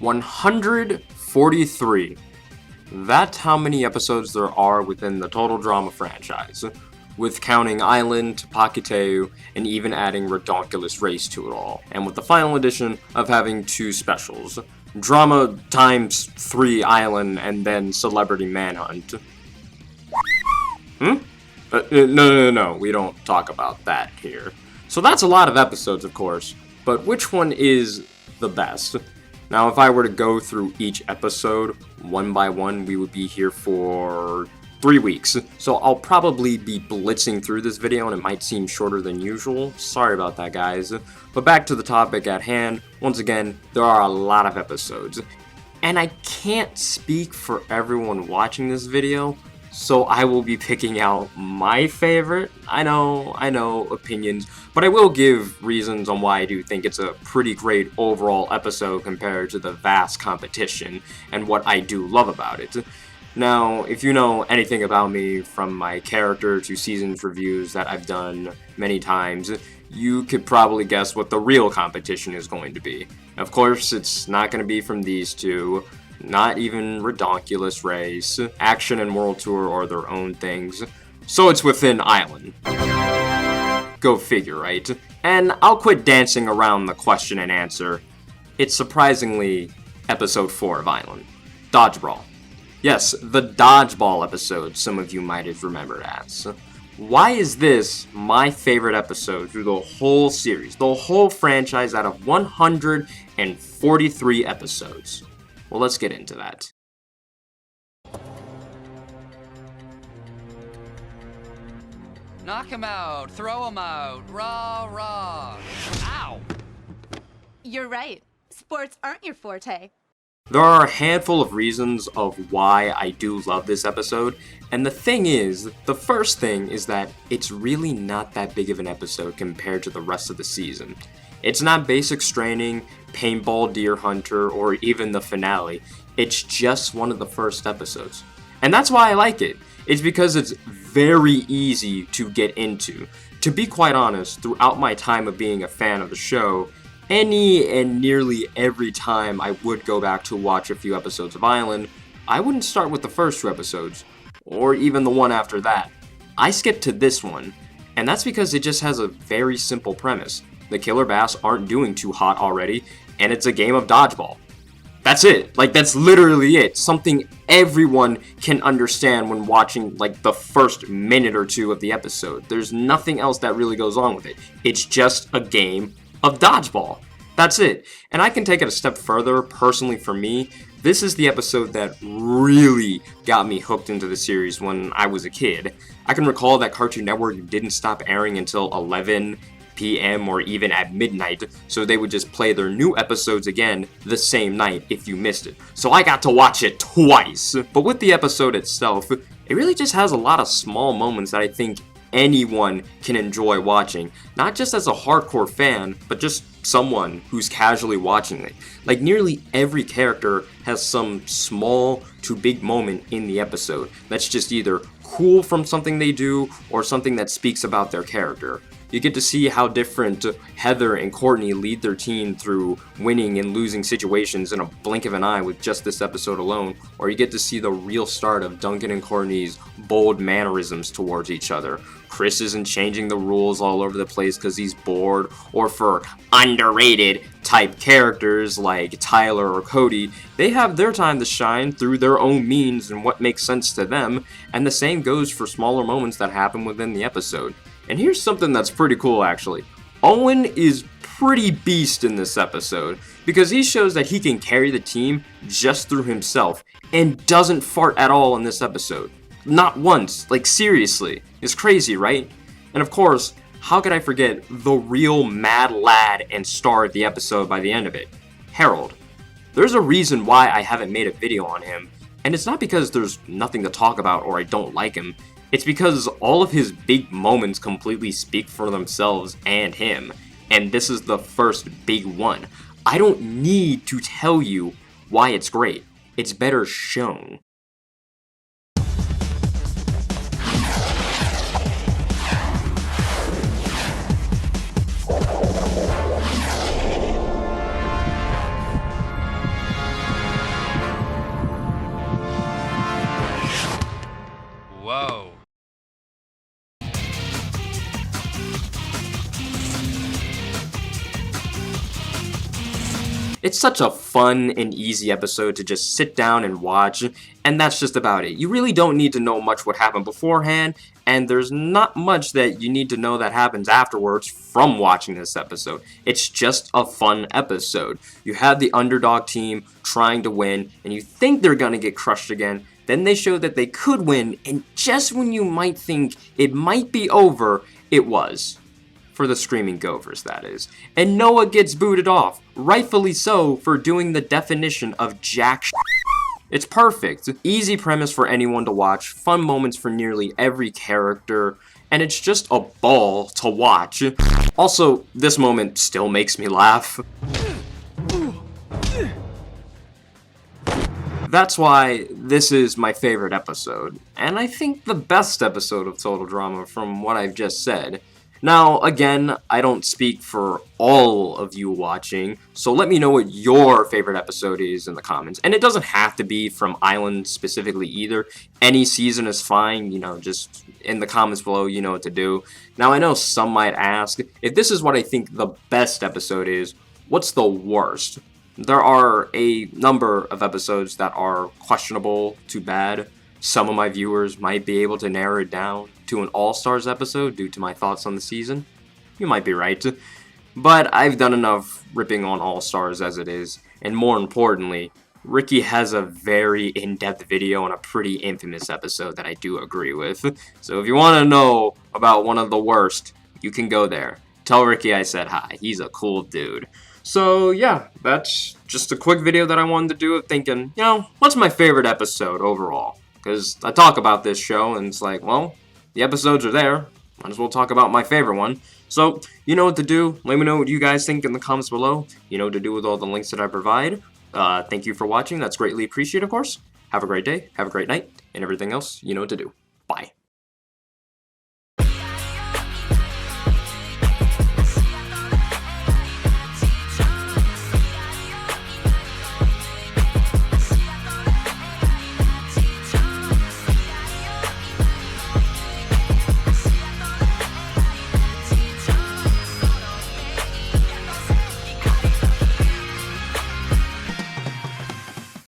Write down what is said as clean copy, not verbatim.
143. That's how many episodes there are within the total drama franchise, with counting Island, Pakiteu, and even adding Redonkulous Race to it all, and with the final edition of having 2 specials. Drama times 3 Island, and then Celebrity Manhunt. No, we don't talk about that here. So that's a lot of episodes, of course, but which one is the best? Now, if I were to go through each episode, one by one, we would be here for 3 weeks. So I'll probably be blitzing through this video, and it might seem shorter than usual. Sorry about that, guys. But back to the topic at hand, once again, there are a lot of episodes. And I can't speak for everyone watching this video, so I will be picking out my favorite. I know, opinions, but I will give reasons on why I do think it's a pretty great overall episode compared to the vast competition and what I do love about it. Now, if you know anything about me, from my character to seasons reviews that I've done many times, you could probably guess what the real competition is going to be. Of course, it's not going to be from these two. Not even Redonkulous Race. Action and World Tour are their own things. So it's within Island. Go figure, right? And I'll quit dancing around the question and answer. It's surprisingly episode 4 of Island. Dodgebrawl. Yes, the Dodgeball episode, some of you might have remembered as. Why is this my favorite episode through the whole series, the whole franchise out of 143 episodes? Well, let's get into that. Knock him out, throw him out, rah, rah. Ow! You're right. Sports aren't your forte. There are a handful of reasons of why I do love this episode, and the thing is, the first thing is that it's really not that big of an episode compared to the rest of the season. It's not Basic Straining, Paintball Deer Hunter, or even the finale. It's just one of the first episodes. And that's why I like it. It's because it's very easy to get into. To be quite honest, throughout my time of being a fan of the show, any and nearly every time I would go back to watch a few episodes of Island, I wouldn't start with the first 2 episodes, or even the one after that. I skipped to this one, and that's because it just has a very simple premise. The killer bass aren't doing too hot already, and it's a game of dodgeball. That's it. Like, that's literally it. Something everyone can understand when watching, like, the first minute or 2 of the episode. There's nothing else that really goes on with it. It's just a game of dodgeball. That's it. And I can take it a step further. Personally, for me, this is the episode that really got me hooked into the series when I was a kid. I can recall that Cartoon Network didn't stop airing until 11 p.m. or even at midnight, so they would just play their new episodes again the same night if you missed it. So I got to watch it twice. But with the episode itself, it really just has a lot of small moments that I think anyone can enjoy watching. Not just as a hardcore fan, but just someone who's casually watching it. Like, nearly every character has some small to big moment in the episode that's just either cool from something they do or something that speaks about their character. You get to see how different Heather and Courtney lead their team through winning and losing situations in a blink of an eye with just this episode alone, or you get to see the real start of Duncan and Courtney's bold mannerisms towards each other. Chris isn't changing the rules all over the place because he's bored, or for underrated type characters like Tyler or Cody, they have their time to shine through their own means and what makes sense to them, and the same goes for smaller moments that happen within the episode. And here's something that's pretty cool, actually. Owen is pretty beast in this episode, because he shows that he can carry the team just through himself, and doesn't fart at all in this episode. Not once. Like, seriously. It's crazy, right? And of course, how could I forget the real mad lad and star of the episode by the end of it? Harold. There's a reason why I haven't made a video on him, and it's not because there's nothing to talk about or I don't like him. It's because all of his big moments completely speak for themselves and him, and this is the first big one. I don't need to tell you why it's great. It's better shown. It's such a fun and easy episode to just sit down and watch, and that's just about it. You really don't need to know much what happened beforehand, and there's not much that you need to know that happens afterwards from watching this episode. It's just a fun episode. You have the underdog team trying to win, and you think they're gonna get crushed again. Then they show that they could win, and just when you might think it might be over, it was. For the Screaming Gophers, that is. And Noah gets booted off, rightfully so, for doing the definition of jack sh**. It's perfect. Easy premise for anyone to watch, fun moments for nearly every character, and it's just a ball to watch. Also, this moment still makes me laugh. That's why this is my favorite episode, and I think the best episode of Total Drama from what I've just said. Now, again, I don't speak for all of you watching, so let me know what your favorite episode is in the comments. And it doesn't have to be from Island specifically either. Any season is fine, just in the comments below, you know what to do. Now, I know some might ask, if this is what I think the best episode is, what's the worst? There are a number of episodes that are questionable to bad. Some of my viewers might be able to narrow it down to an All-Stars episode due to my thoughts on the season. You might be right. But I've done enough ripping on All-Stars as it is. And more importantly, Ricky has a very in-depth video on a pretty infamous episode that I do agree with. So if you want to know about one of the worst, you can go there. Tell Ricky I said hi. He's a cool dude. So yeah, that's just a quick video that I wanted to do of thinking, what's my favorite episode overall? Because I talk about this show, and it's like, well, the episodes are there. Might as well talk about my favorite one. So, you know what to do. Let me know what you guys think in the comments below. You know what to do with all the links that I provide. Thank you for watching. That's greatly appreciated, of course. Have a great day. Have a great night. And everything else, you know what to do. Bye.